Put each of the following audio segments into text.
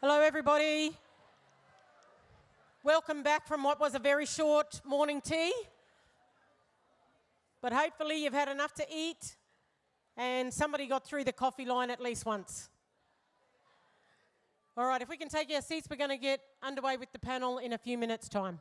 Hello, everybody. Welcome back from what was a very short morning tea. But hopefully you've had enough to eat and somebody got through the coffee line at least once. All right, if we can take our seats, we're going to get underway with the panel in a few minutes' time.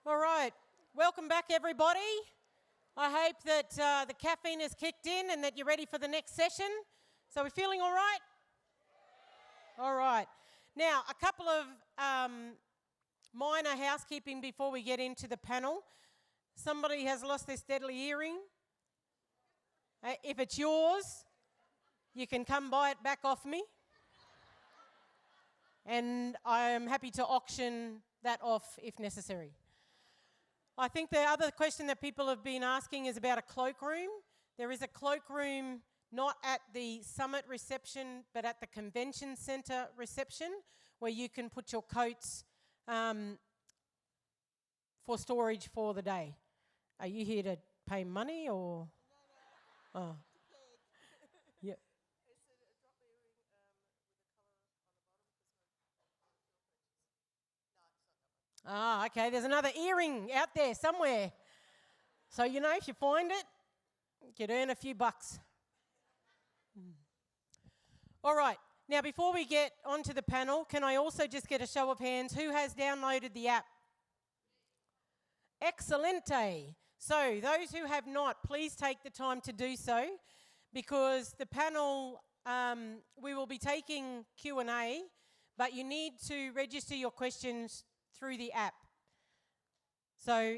All right, welcome back, everybody. I hope that the caffeine has kicked in and that you're ready for the next session. So we're feeling all right? All right. Now, a couple of minor housekeeping before we get into the panel. Somebody has lost this deadly earring. If it's yours, you can come buy it back off me. And I am happy to auction that off if necessary. I think the other question that people have been asking is about a cloakroom. There is a cloakroom not at the summit reception, but at the convention centre reception, where you can put your coats for storage for the day. Are you here to pay money or? No. Oh. Yeah. It's a drop earring with a colour on the bottom. No, it's not that one. Ah, okay. There's another earring out there somewhere. So, you know, if you find it, you could earn a few bucks. All right. Now, before we get onto the panel, can I also just get a show of hands? Who has downloaded the app? Excelente. So, those who have not, please take the time to do so, because the panel, we will be taking Q&A, but you need to register your questions through the app. So,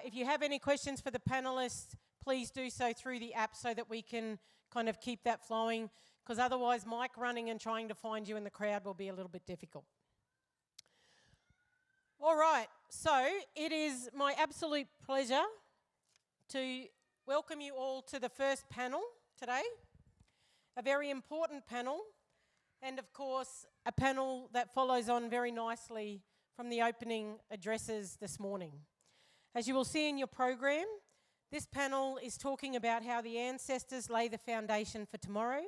if you have any questions for the panelists, please do so through the app so that we can kind of keep that flowing, because otherwise mic running and trying to find you in the crowd will be a little bit difficult. All right, so it is my absolute pleasure to welcome you all to the first panel today, a very important panel, and of course a panel that follows on very nicely from the opening addresses this morning. As you will see in your program, this panel is talking about how the ancestors lay the foundation for tomorrow.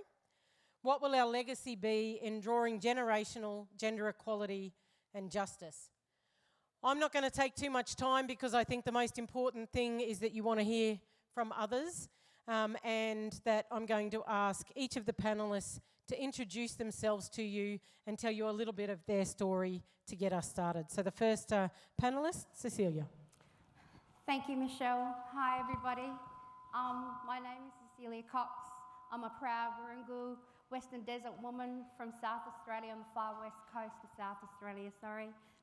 What will our legacy be in drawing generational gender equality and justice? I'm not going to take too much time because I think the most important thing is that you want to hear from others, and that I'm going to ask each of the panellists to introduce themselves to you and tell you a little bit of their story to get us started. So the first panellist, Cecilia. Thank you, Michelle. Hi, everybody. My name is Cecilia Cox. I'm a proud Warringal Western Desert woman from South Australia, on the far west coast of South Australia,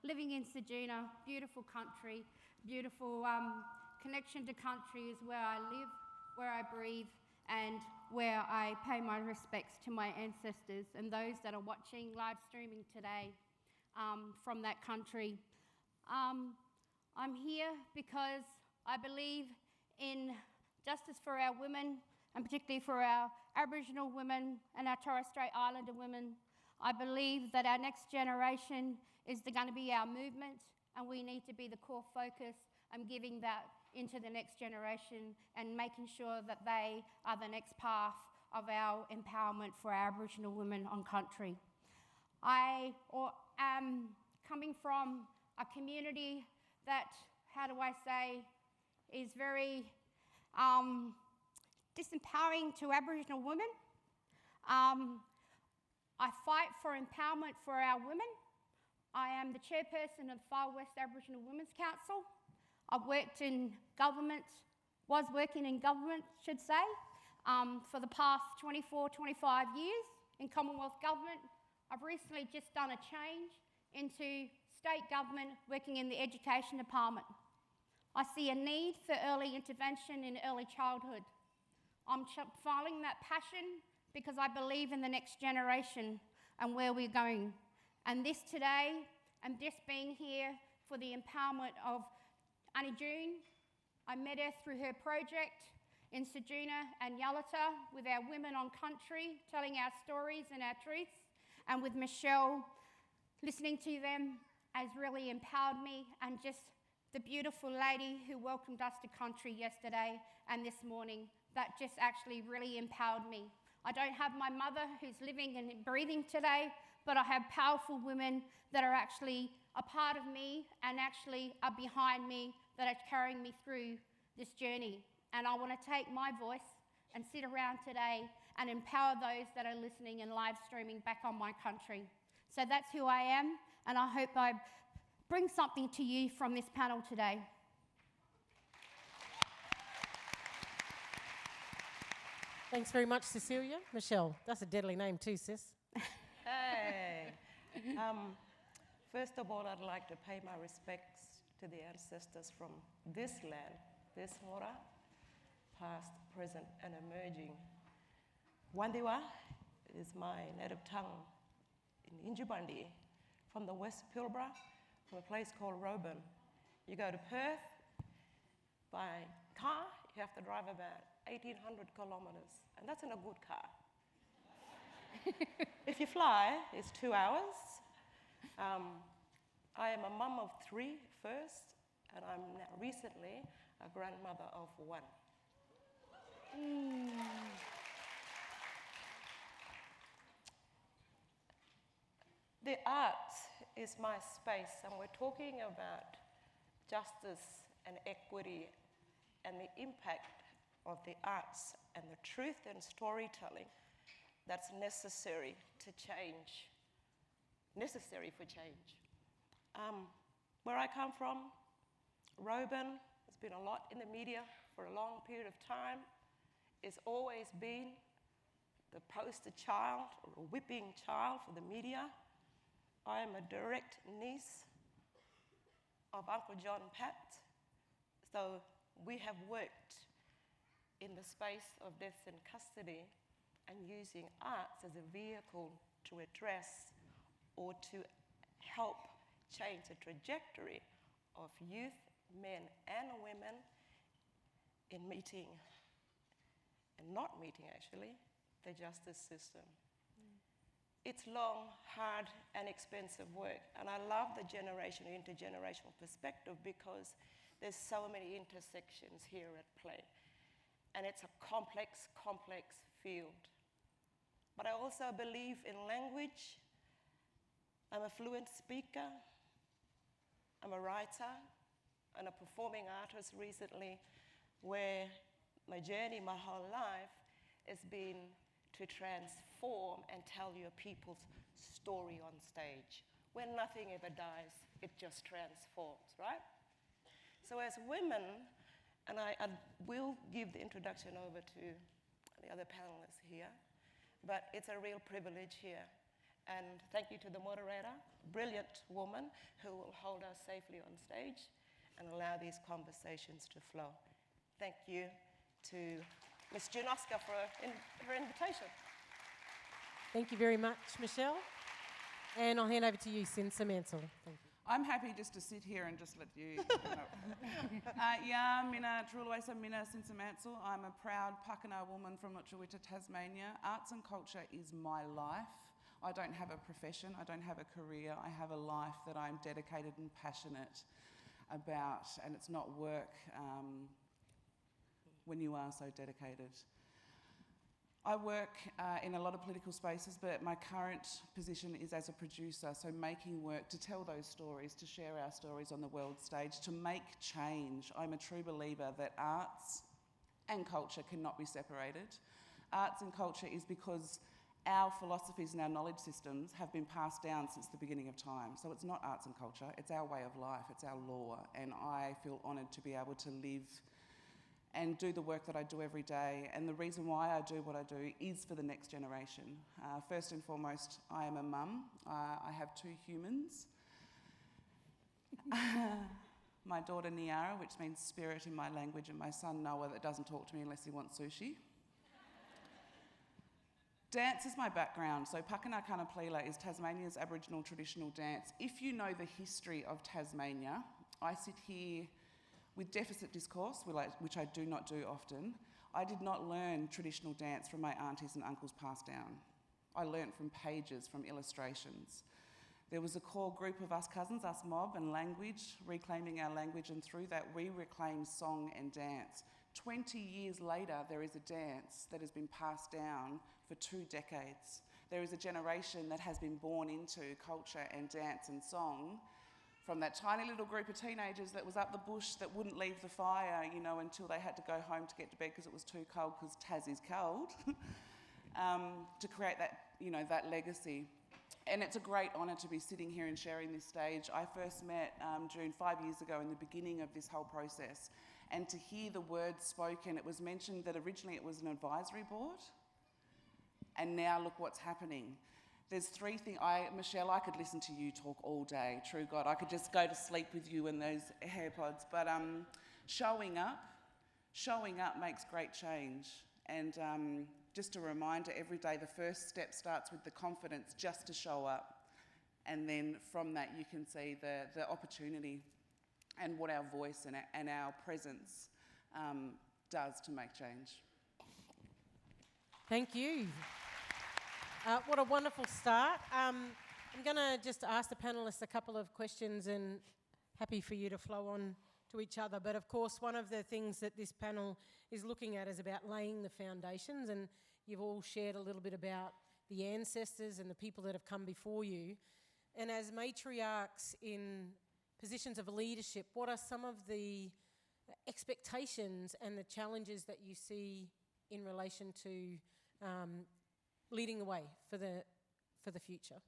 living in Ceduna, beautiful country, beautiful connection to country is where I live, where I breathe, and where I pay my respects to my ancestors and those that are watching live streaming today from that country. I'm here because I believe in justice for our women, and particularly for our Aboriginal women and our Torres Strait Islander women. I believe that our next generation is going to be our movement, and we need to be the core focus and giving that into the next generation and making sure that they are the next path of our empowerment for our Aboriginal women on country. I am coming from a community that, is very disempowering to Aboriginal women. I fight for empowerment for our women. I am the chairperson of the Far West Aboriginal Women's Council. I've worked in government, was working in government, for the past 24, 25 years in Commonwealth government. I've recently just done a change into state government, working in the education department. I see a need for early intervention in early childhood. I'm following that passion because I believe in the next generation and where we're going. And this today, I'm just being here for the empowerment of Annie June. I met her through her project in Ceduna and Yalata with our women on country, telling our stories and our truths. And with Michelle, listening to them has really empowered me, and just the beautiful lady who welcomed us to country yesterday and this morning, that just actually really empowered me. I don't have my mother who's living and breathing today, but I have powerful women that are actually a part of me and actually are behind me, that are carrying me through this journey. And I want to take my voice and sit around today and empower those that are listening and live streaming back on my country. So that's who I am, and I hope I bring something to you from this panel today. Thanks very much, Cecilia. Michelle, that's a deadly name too, sis. Hey. First of all, I'd like to pay my respects to the ancestors from this land, this Hora, past, present, and emerging. Wandiwa is my native tongue in Injibandi, from the West Pilbara, from a place called Roban. You go to Perth, by car, you have to drive about 1,800 kilometers, and that's in a good car. If you fly, it's 2 hours. I am a mum of 3 first, and I'm now recently a grandmother of 1. The arts is my space, and we're talking about justice and equity and the impact of the arts and the truth and storytelling that's necessary to change, necessary for change. Where I come from, Roban, there's been a lot in the media for a long period of time. It's always been the poster child or a whipping child for the media. I am a direct niece of Uncle John Pat, so we have worked in the space of death and custody and using arts as a vehicle to address or to help change the trajectory of youth, men and women in meeting, and not meeting actually, the justice system. It's long, hard, and expensive work, and I love the generational, intergenerational perspective because there's so many intersections here at play, and it's a complex, complex field. But I also believe in language. I'm a fluent speaker, I'm a writer, and a performing artist recently, where my journey, my whole life, has been to transform and tell your people's story on stage. When nothing ever dies, it just transforms, right? So as women, and I will give the introduction over to the other panelists here, but it's a real privilege here. And thank you to the moderator, brilliant woman who will hold us safely on stage and allow these conversations to flow. Thank you to Ms. Junoska for her invitation. Thank you very much, Michelle. And I'll hand over to you, Sinsa Mansell. Thank you. I'm happy just to sit here and just let you. Mina Trulawesa Mina Sinsa Mansell. I'm a proud Pakana woman from WYUT, Tasmania. Arts and culture is my life. I don't have a profession, I don't have a career, I have a life that I'm dedicated and passionate about, and it's not work when you are so dedicated. I work in a lot of political spaces, but my current position is as a producer, so making work to tell those stories, to share our stories on the world stage, to make change. I'm a true believer that arts and culture cannot be separated. Arts and culture is because our philosophies and our knowledge systems have been passed down since the beginning of time. So it's not arts and culture, it's our way of life, it's our law, and I feel honoured to be able to live and do the work that I do every day. And the reason why I do what I do is for the next generation. First and foremost, I am a mum. I have 2 humans. My daughter Niara, which means spirit in my language, and my son Noah, that doesn't talk to me unless he wants sushi. Dance is my background. So Pakana Kanaplila is Tasmania's Aboriginal traditional dance. If you know the history of Tasmania, I sit here with deficit discourse, which I do not do often. I did not learn traditional dance from my aunties and uncles passed down. I learnt from pages, from illustrations. There was a core group of us cousins, us mob, and language, reclaiming our language, and through that we reclaimed song and dance. 20 years later, there is a dance that has been passed down for 2 decades. There is a generation that has been born into culture and dance and song from that tiny little group of teenagers that was up the bush that wouldn't leave the fire, you know, until they had to go home to get to bed because it was too cold, because Tas is cold, to create that, you know, that legacy. And it's a great honour to be sitting here and sharing this stage. I first met June 5 years ago in the beginning of this whole process, and to hear the words spoken, it was mentioned that originally it was an advisory board, and now look what's happening. There's three things. Michelle, I could listen to you talk all day. True God, I could just go to sleep with you in those AirPods. But showing up makes great change. And just a reminder, every day the first step starts with the confidence just to show up. And then from that you can see the opportunity and what our voice and our presence does to make change. Thank you. What a wonderful start. I'm going to just ask the panellists a couple of questions and happy for you to flow on to each other. But of course, one of the things that this panel is looking at is about laying the foundations, and you've all shared a little bit about the ancestors and the people that have come before you. And as matriarchs in positions of leadership, what are some of the expectations and the challenges that you see in relation to leading the way for the future?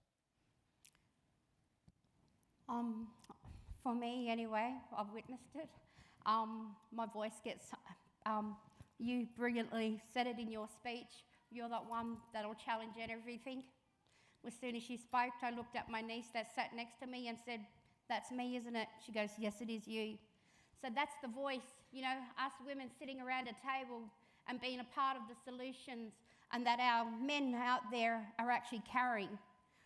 For me, anyway, I've witnessed it. My voice gets. You brilliantly said it in your speech. You're that one that'll challenge everything. As soon as she spoke, I looked at my niece that sat next to me and said, "That's me, isn't it?" She goes, "Yes, it is you." So that's the voice, you know, us women sitting around a table and being a part of the solutions, and that our men out there are actually carrying.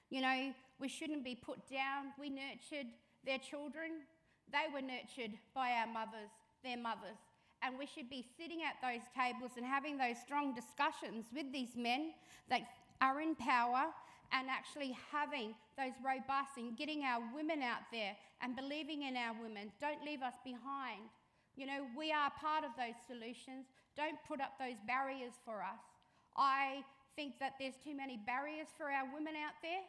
You know, we shouldn't be put down. We nurtured their children. They were nurtured by our mothers, their mothers. And we should be sitting at those tables and having those strong discussions with these men that are in power, and actually having those robust and getting our women out there and believing in our women. Don't leave us behind. You know, we are part of those solutions. Don't put up those barriers for us. I think that there's too many barriers for our women out there.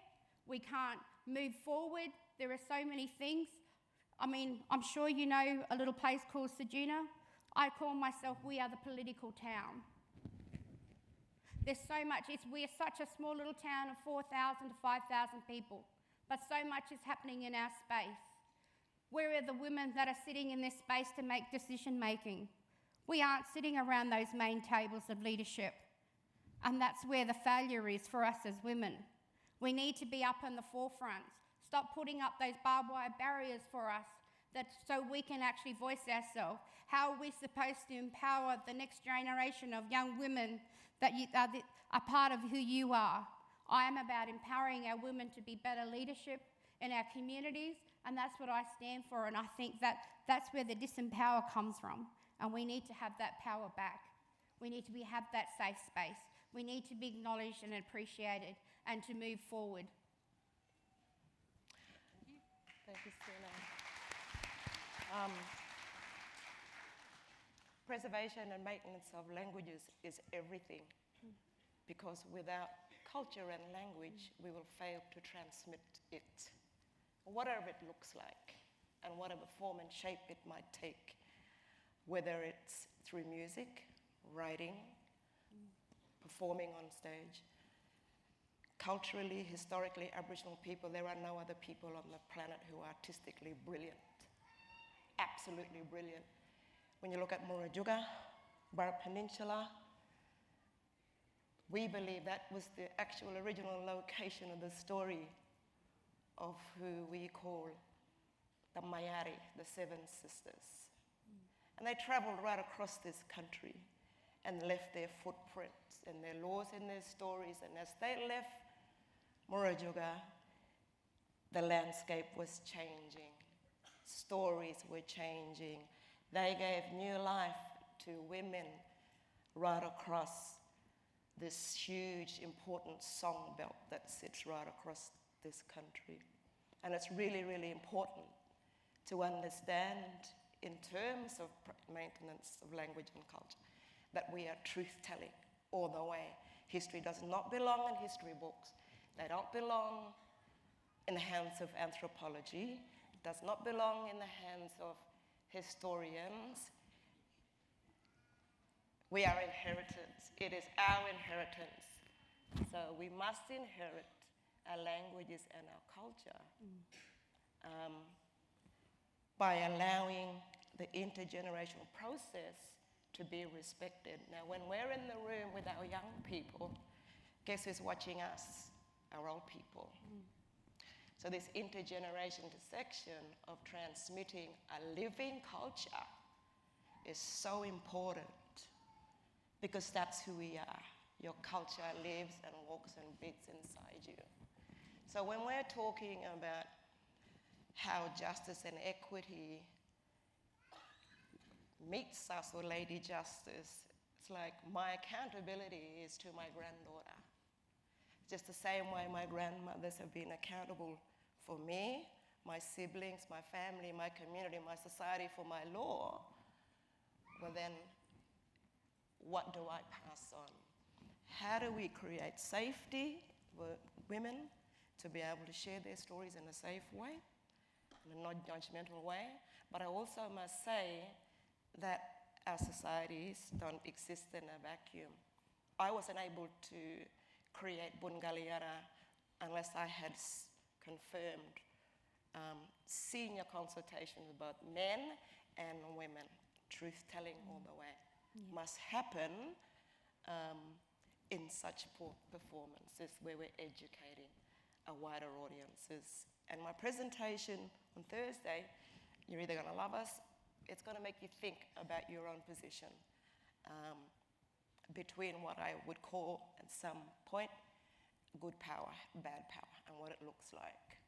We can't move forward. There are so many things. I mean, I'm sure you know a little place called Ceduna. I call myself, we are the political town. There's so much. We're such a small little town of 4,000 to 5,000 people, but so much is happening in our space. Where are the women that are sitting in this space to make decision making? We aren't sitting around those main tables of leadership, and that's where the failure is for us as women. We need to be up in the forefront. Stop putting up those barbed wire barriers for us, so we can actually voice ourselves. How are we supposed to empower the next generation of young women that are part of who you are? I am about empowering our women to be better leadership in our communities, and that's what I stand for, and I think that that's where the disempower comes from, and we need to have that power back. We need to have that safe space. We need to be acknowledged and appreciated and to move forward. Thank you, Sina. Preservation and maintenance of languages is everything, because without culture and language, we will fail to transmit it, whatever it looks like, and whatever form and shape it might take, whether it's through music, writing, performing on stage. Culturally, historically, Aboriginal people, there are no other people on the planet who are artistically brilliant, absolutely brilliant. When you look at Murujuga, Burra Peninsula, we believe that was the actual original location of the story of who we call the Mayari, the Seven Sisters. And they traveled right across this country and left their footprints and their laws and their stories. And as they left Murujuga, the landscape was changing. Stories were changing. They gave new life to women right across this huge, important song belt that sits right across this country. And it's really, really important to understand, in terms of maintenance of language and culture, that we are truth-telling all the way. History does not belong in history books. They don't belong in the hands of anthropology. It does not belong in the hands of historians. We are inheritance. It is our inheritance. So we must inherit our languages and our culture by allowing the intergenerational process to be respected. Now, when we're in the room with our young people, guess who's watching us? our old people. So this intergeneration intersection of transmitting a living culture is so important because that's who we are. Your culture lives and walks and beats inside you. So when we're talking about how justice and equity meets us, or Lady Justice, it's like my accountability is to my granddaughter. Just the same way my grandmothers have been accountable for me, my siblings, my family, my community, my society, for my law. Well then, what do I pass on? How do we create safety for women to be able to share their stories in a safe way, in a non-judgmental way? But I also must say that our societies don't exist in a vacuum. I wasn't able to create Bungaliyara unless I had confirmed senior consultation with both men and women. Truth-telling all the way must happen in such performances where we're educating a wider audiences. And my presentation on Thursday, you're either gonna love us, it's gonna make you think about your own position between what I would call at some point good power, bad power, and what it looks like.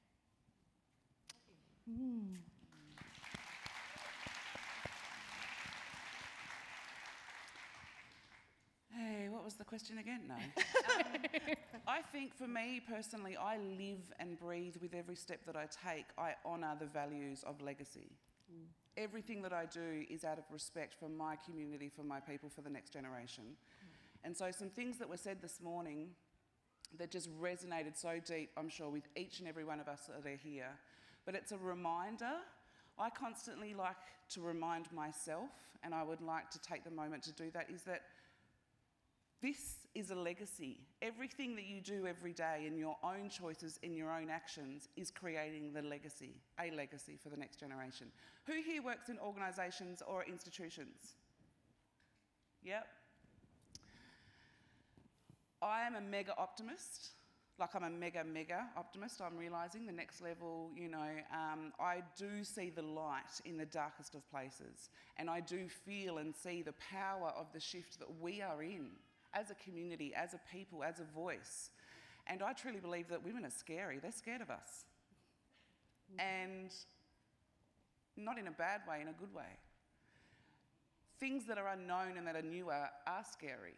Hey, what was the question again? No. I think for me personally, I live and breathe with every step that I take. I honour the values of legacy. Everything that I do is out of respect for my community, for my people, for the next generation. And so some things that were said this morning that just resonated so deep, I'm sure, with each and every one of us that are here. But it's a reminder. I constantly like to remind myself, and I would like to take the moment to do that, is that this is a legacy. Everything that you do every day in your own choices, in your own actions, is creating the legacy, a legacy for the next generation. Who here works in organisations or institutions? Yep. I am a mega optimist. Like I'm a mega optimist. I'm realising the next level, you know, I do see the light in the darkest of places. And I do feel and see the power of the shift that we are in as a community, as a people, as a voice. And I truly believe that women are scary. They're scared of us. And not in a bad way, in a good way. Things that are unknown and that are newer are scary.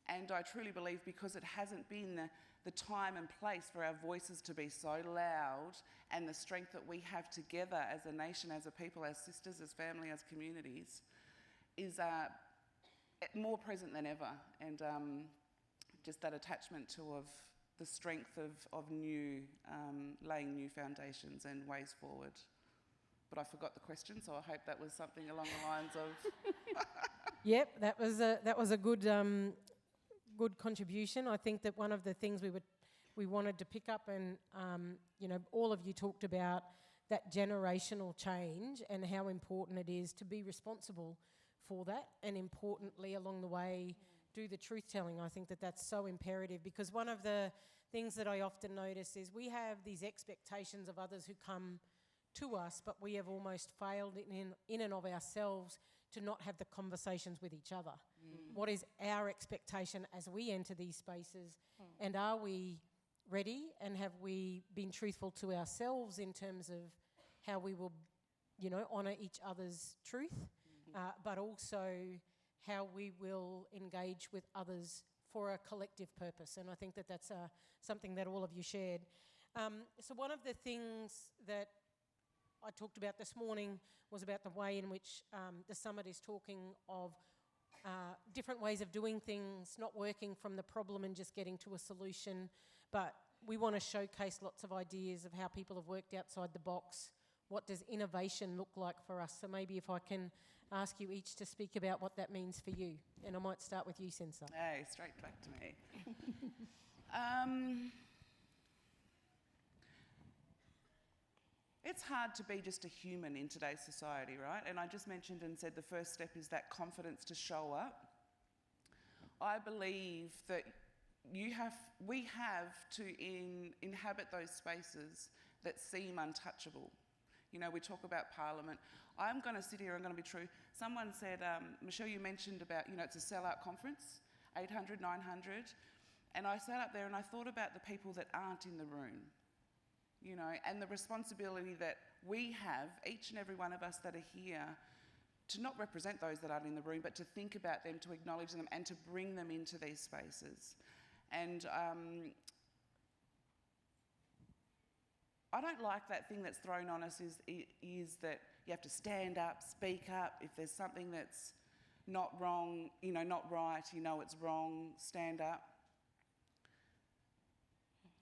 And I truly believe because it hasn't been the time and place for our voices to be so loud, and the strength that we have together as a nation, as a people, as sisters, as family, as communities, is more present than ever. And just that attachment to of the strength of new, laying new foundations and ways forward. But I forgot the question, so I hope that was something along the lines of... Yep, that was a good good contribution. I think that one of the things we wanted to pick up, and you know, all of you talked about that generational change and how important it is to be responsible for that, and importantly along the way do the truth telling. I think that that's so imperative, because one of the things that I often notice is we have these expectations of others who come to us, but we have almost failed in and of ourselves to not have the conversations with each other. What is our expectation as we enter these spaces, and are we ready, and have we been truthful to ourselves in terms of how we will, you know, honour each other's truth, but also how we will engage with others for a collective purpose. And I think that that's something that all of you shared. So one of the things that I talked about this morning was about the way in which the summit is talking of different ways of doing things, not working from the problem and just getting to a solution, but we want to showcase lots of ideas of how people have worked outside the box. What does innovation look like for us? So maybe if I can ask you each to speak about what that means for you. And I might start with you, Sinsa. Hey, straight back to me. It's hard to be just a human in today's society, right? And I just mentioned and said the first step is that confidence to show up. I believe that we have to inhabit those spaces that seem untouchable. You know, we talk about Parliament. I'm going to sit here, I'm going to be true. Someone said, Michelle, you mentioned about, you know, it's a sellout conference, 800, 900. And I sat up there and I thought about the people that aren't in the room, you know, and the responsibility that we have, each and every one of us that are here, to not represent those that aren't in the room, but to think about them, to acknowledge them, and to bring them into these spaces. And I don't like that thing that's thrown on us is that you have to stand up, speak up. If there's something that's not wrong, you know, not right, you know it's wrong, stand up.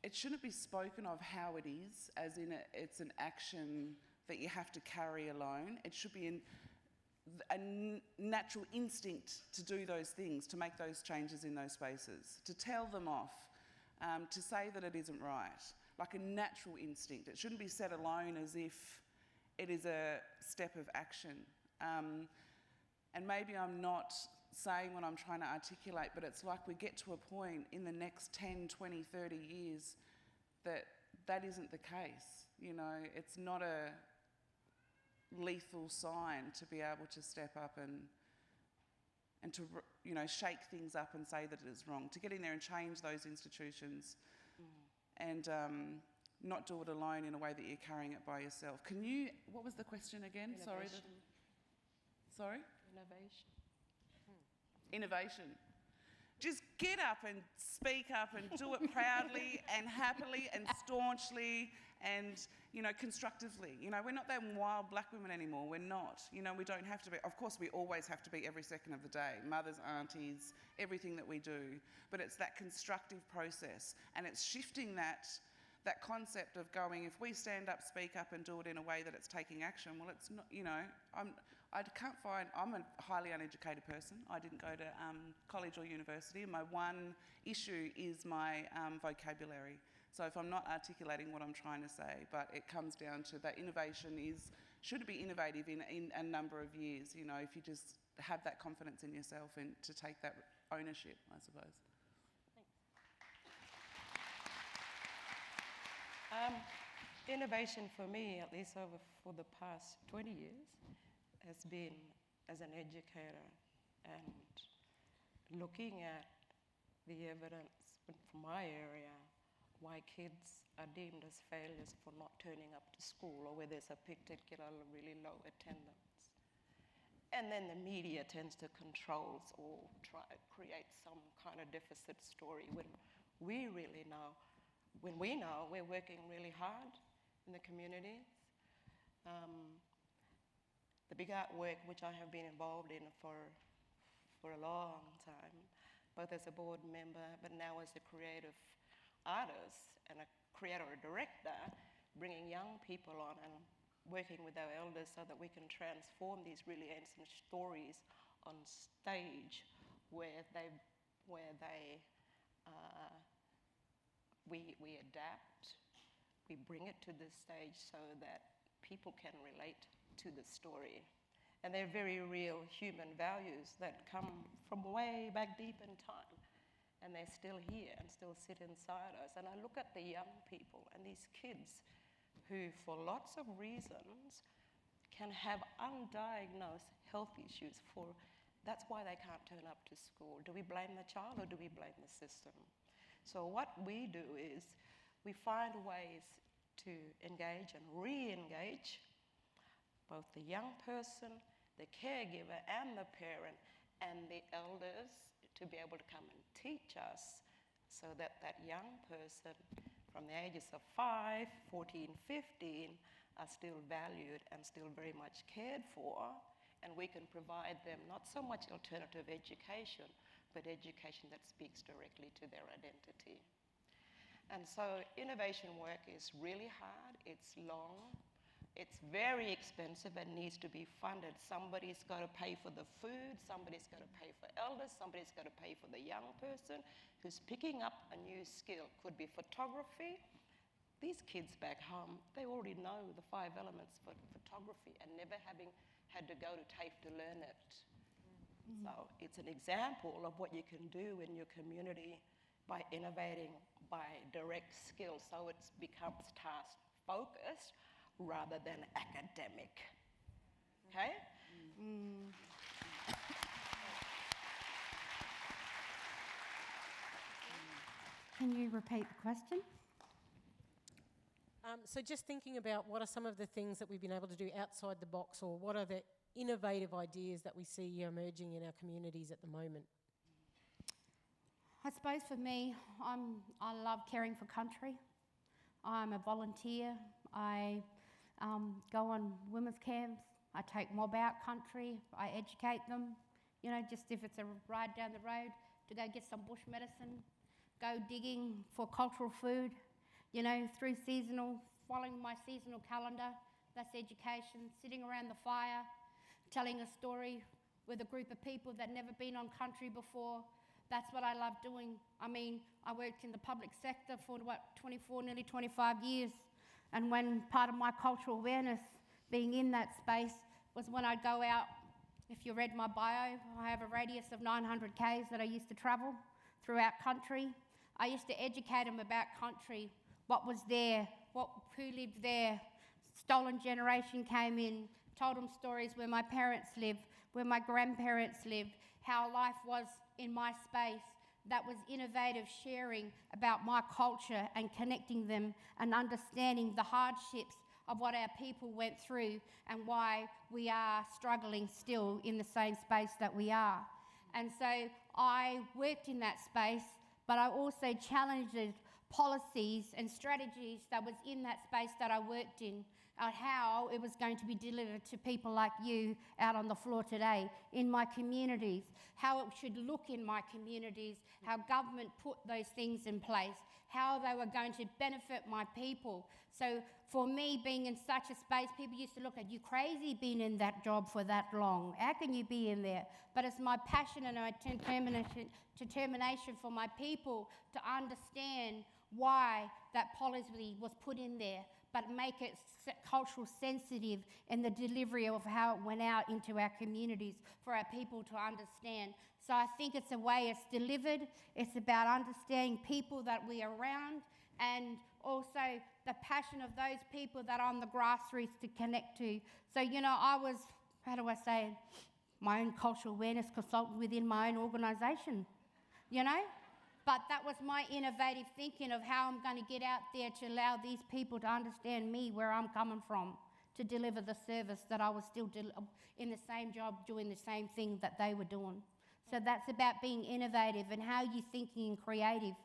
It shouldn't be spoken of how it is, as in it's an action that you have to carry alone. It should be a natural instinct to do those things, to make those changes in those spaces, to tell them off, to say that it isn't right, like a natural instinct. It shouldn't be said alone as if it is a step of action. And maybe I'm not saying what I'm trying to articulate, but it's like we get to a point in the next 10, 20, 30 years that isn't the case. You know, it's not a lethal sign to be able to step up and to, you know, shake things up and say that it is wrong, to get in there and change those institutions and not do it alone in a way that you're carrying it by yourself. Can you, what was the question again? Innovation. Sorry? Innovation. Innovation. Just get up and speak up and do it proudly and happily and staunchly and, you know, constructively. You know, we're not them wild black women anymore. We're not. You know, we don't have to be. Of course, we always have to be every second of the day. Mothers, aunties, everything that we do. But it's that constructive process, and it's shifting that concept of going, if we stand up, speak up and do it in a way that it's taking action, well, it's not, you know, I'm a highly uneducated person. I didn't go to college or university, and my one issue is my vocabulary. So if I'm not articulating what I'm trying to say, but it comes down to that innovation should be innovative in a number of years, you know, if you just have that confidence in yourself and to take that ownership, I suppose. Innovation for me, at least for the past 20 years, has been as an educator and looking at the evidence from my area why kids are deemed as failures for not turning up to school, or where there's a particularly really low attendance. And then the media tends to control or try to create some kind of deficit story when we know we're working really hard in the communities. The big art work, which I have been involved in for a long time, both as a board member, but now as a creative artist and a creator or director, bringing young people on and working with our elders so that we can transform these really ancient stories on stage where we adapt, we bring it to the stage so that people can relate to the story. And they're very real human values that come from way back deep in time. And they're still here and still sit inside us. And I look at the young people and these kids who, for lots of reasons, can have undiagnosed health issues. That's why they can't turn up to school. Do we blame the child or do we blame the system? So what we do is we find ways to engage and re-engage both the young person, the caregiver and the parent and the elders to be able to come and teach us so that that young person from the ages of 5, 14, 15 are still valued and still very much cared for, and we can provide them not so much alternative education, but education that speaks directly to their identity. And so innovation work is really hard, it's long, it's very expensive and needs to be funded. Somebody's got to pay for the food, somebody's got to pay for elders, somebody's got to pay for the young person who's picking up a new skill. Could be photography. These kids back home, they already know the 5 elements for photography and never having had to go to TAFE to learn it. So it's an example of what you can do in your community by innovating by direct skills, so it becomes task focused rather than academic. Okay? Can you repeat the question? So just thinking about what are some of the things that we've been able to do outside the box, or what are the innovative ideas that we see emerging in our communities at the moment? I suppose for me, I love caring for country. I'm a volunteer. I go on women's camps. I take mob out country. I educate them. You know, just if it's a ride down the road to go get some bush medicine, go digging for cultural food, you know, through seasonal, following my seasonal calendar. That's education. Sitting around the fire, telling a story with a group of people that never been on country before. That's what I love doing. I mean, I worked in the public sector for, 24, nearly 25 years. And when part of my cultural awareness, being in that space, was when I'd go out. If you read my bio, I have a radius of 900 k's that I used to travel throughout country. I used to educate them about country, what was there, who lived there. Stolen generation came in, told them stories where my parents lived, where my grandparents lived, how life was in my space. That was innovative sharing about my culture and connecting them and understanding the hardships of what our people went through and why we are struggling still in the same space that we are. And so I worked in that space, but I also challenged policies and strategies that was in that space that I worked in, how it was going to be delivered to people like you out on the floor today, in my communities, how it should look in my communities, how government put those things in place, how they were going to benefit my people. So for me, being in such a space, people used to look at you crazy being in that job for that long. How can you be in there? But it's my passion and my determination for my people to understand why that policy was put in there, but make it cultural sensitive in the delivery of how it went out into our communities for our people to understand. So I think it's a way it's delivered. It's about understanding people that we are around, and also the passion of those people that are on the grassroots to connect to. So, you know, I was, my own cultural awareness consultant within my own organisation, you know? But that was my innovative thinking of how I'm going to get out there to allow these people to understand me, where I'm coming from, to deliver the service that I was still in the same job doing the same thing that they were doing. So that's about being innovative and how you're thinking and creative.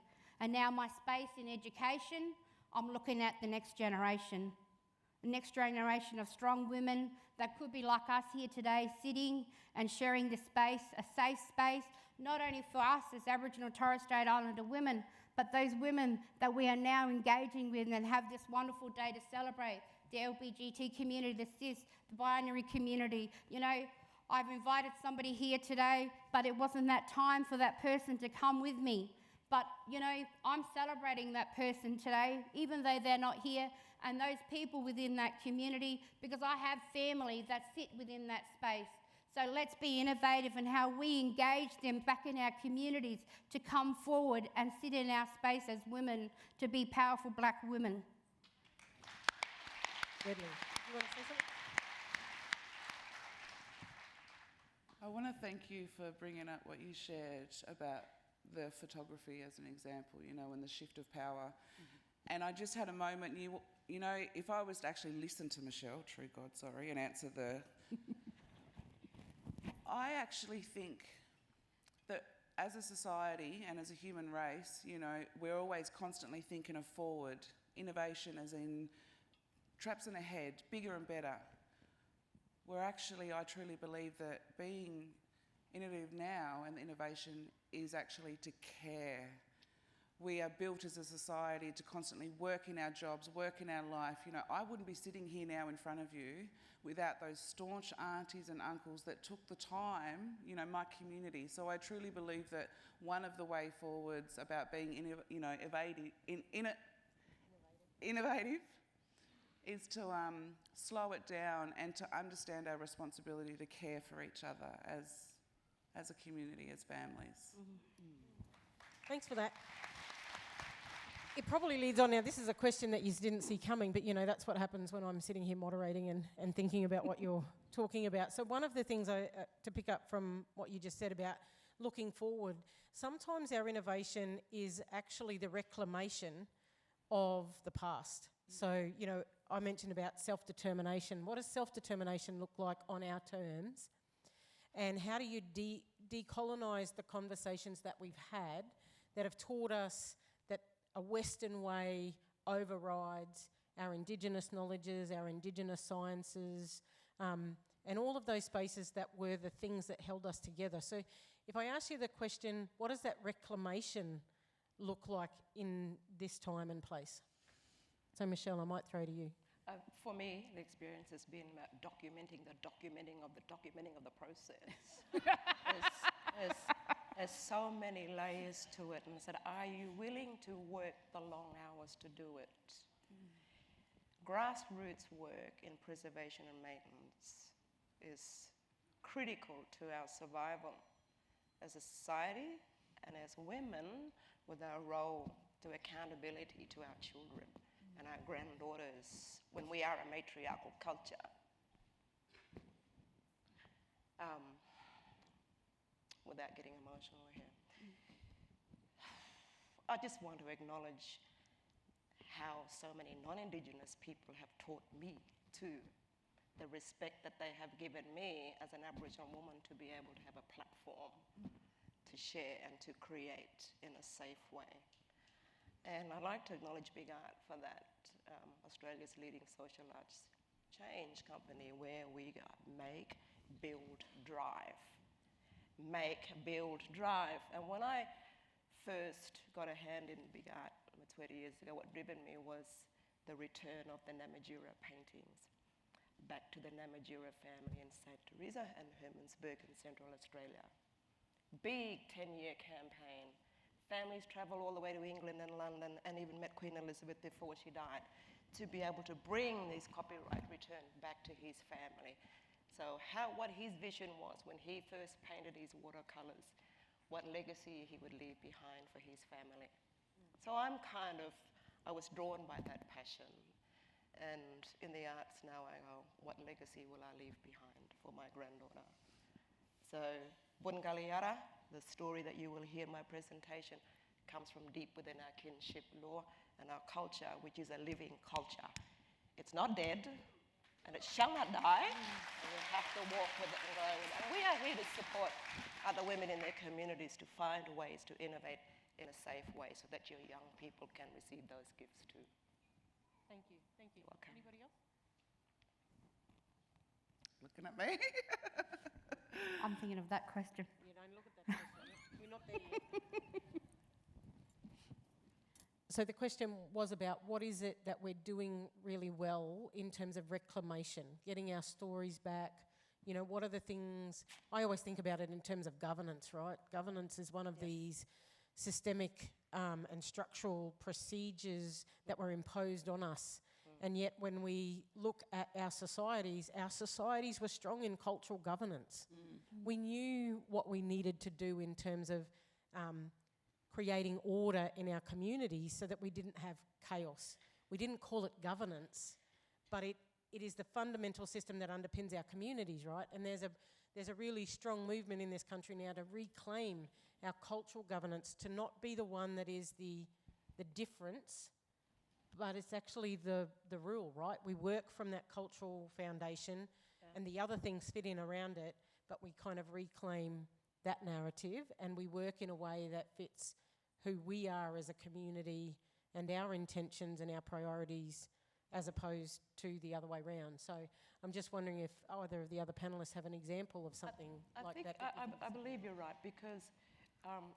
And now my space in education, I'm looking at the next generation of strong women that could be like us here today, sitting and sharing this space, a safe space, not only for us as Aboriginal and Torres Strait Islander women, but those women that we are now engaging with and have this wonderful day to celebrate, the LGBT community, the cis, the binary community. You know, I've invited somebody here today, but it wasn't that time for that person to come with me. But, you know, I'm celebrating that person today, even though they're not here, and those people within that community, because I have family that sit within that space. So let's be innovative in how we engage them back in our communities to come forward and sit in our space as women to be powerful black women. Deadly. You want to say something? I want to thank you for bringing up what you shared about the photography as an example, you know, and the shift of power. Mm-hmm. And I just had a moment, you know, if I was to actually listen to Michelle, true God, sorry, and answer the... I actually think that as a society and as a human race, you know, we're always constantly thinking of forward, innovation as in traps in ahead, bigger and better. Where actually I truly believe that being innovative now and innovation is actually to care. We are built as a society to constantly work in our jobs, work in our life. You know, I wouldn't be sitting here now in front of you without those staunch aunties and uncles that took the time, you know, my community. So I truly believe that one of the way forwards about being, innovative is to slow it down and to understand our responsibility to care for each other as a community, as families. Mm-hmm. Thanks for that. It probably leads on now. This is a question that you didn't see coming, but that's what happens when I'm sitting here moderating and thinking about what you're talking about. So one of the things to pick up from what you just said about looking forward, sometimes our innovation is actually the reclamation of the past. So, I mentioned about self-determination. What does self-determination look like on our terms? And how do you decolonise the conversations that we've had that have taught us that a Western way overrides our Indigenous knowledges, our Indigenous sciences, and all of those spaces that were the things that held us together. So if I ask you the question, what does that reclamation look like in this time and place? So Michelle, I might throw to you. For me, the experience has been about documenting the documenting of the process. There's so many layers to it, and said, are you willing to work the long hours to do it? Grassroots work in preservation and maintenance is critical to our survival as a society and as women, with our role to accountability to our children and our granddaughters when we are a matriarchal culture. Without getting emotional here. I just want to acknowledge how so many non-Indigenous people have taught me too, the respect that they have given me as an Aboriginal woman to be able to have a platform to share and to create in a safe way. And I'd like to acknowledge Big Art for that, Australia's leading social arts change company, where we make, build, drive. Make, build, drive. And when I first got a hand in Big Art 20 years ago, what driven me was the return of the Namatjira paintings back to the Namatjira family in St. Teresa and Hermannsburg in Central Australia. Big 10-year campaign. Families travel all the way to England and London, and even met Queen Elizabeth before she died, to be able to bring these copyright return back to his family. So what his vision was when he first painted his watercolours, what legacy he would leave behind for his family. So I was drawn by that passion. And in the arts now I go, what legacy will I leave behind for my granddaughter? So Bungaliyara, the story that you will hear in my presentation, comes from deep within our kinship law and our culture, which is a living culture. It's not dead, and it shall not die, and we have to walk with it and go with it. And we are here to support other women in their communities to find ways to innovate in a safe way so that your young people can receive those gifts too. Thank you. You're welcome. Anybody else? Looking at me? I'm thinking of that question. You don't look at that question. You're not there yet. So the question was about what is it that we're doing really well in terms of reclamation, getting our stories back. What are the things, I always think about it in terms of governance, right? Governance is one of these systemic and structural procedures that were imposed on us. And yet when we look at our societies were strong in cultural governance. We knew what we needed to do in terms of creating order in our communities so that we didn't have chaos. We didn't call it governance, but it is the fundamental system that underpins our communities, right? And there's a really strong movement in this country now to reclaim our cultural governance, to not be the one that is the difference, but it's actually the rule, right? We work from that cultural foundation and the other things fit in around it, but we kind of reclaim that narrative and we work in a way that fits who we are as a community and our intentions and our priorities as opposed to the other way around. So I'm just wondering if either of the other panellists have an example of something like that. I believe you're right, because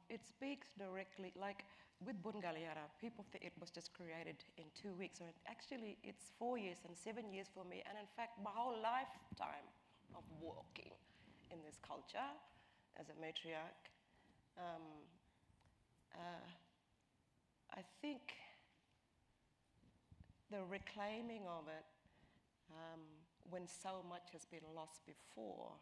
it speaks directly, like with Bungaliyara, people think it was just created in 2 weeks, or actually it's 4 years and 7 years for me, and in fact my whole lifetime of walking in this culture as a matriarch. I think the reclaiming of it, when so much has been lost before,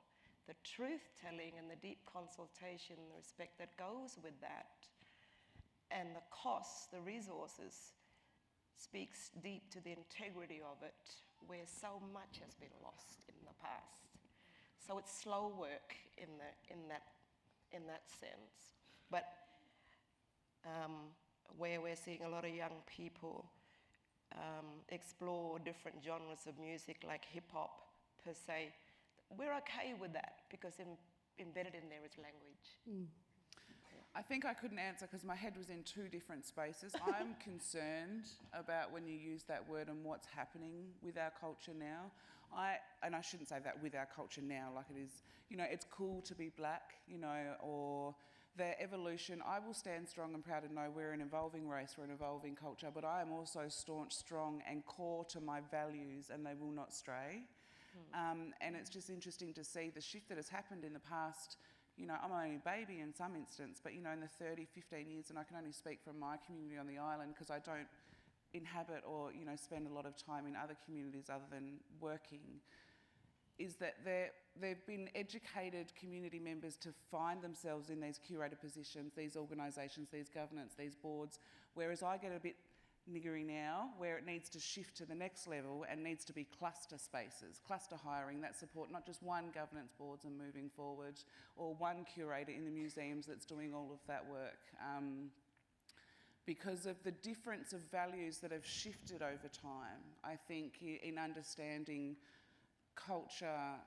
the truth-telling and the deep consultation, the respect that goes with that, and the costs, the resources, speaks deep to the integrity of it, where so much has been lost in the past. So it's slow work in that sense. But where we're seeing a lot of young people explore different genres of music like hip hop per se, we're okay with that because embedded in there is language. I think I couldn't answer because my head was in two different spaces. I'm concerned about when you use that word and what's happening with our culture now. And I shouldn't say that with our culture now, like it is, it's cool to be black, or the evolution. I will stand strong and proud to know we're an evolving race, we're an evolving culture, but I am also staunch, strong and core to my values and they will not stray. And it's just interesting to see the shift that has happened in the past. I'm only a baby in some instance, but in the 30, 15 years, and I can only speak from my community on the island because I don't inhabit or, spend a lot of time in other communities other than working, is that they've been educated community members to find themselves in these curator positions, these organisations, these governance, these boards, whereas I get a bit niggery now where it needs to shift to the next level and needs to be cluster spaces, cluster hiring, that support not just one governance boards and moving forward or one curator in the museums that's doing all of that work. Because of the difference of values that have shifted over time, I think in understanding culture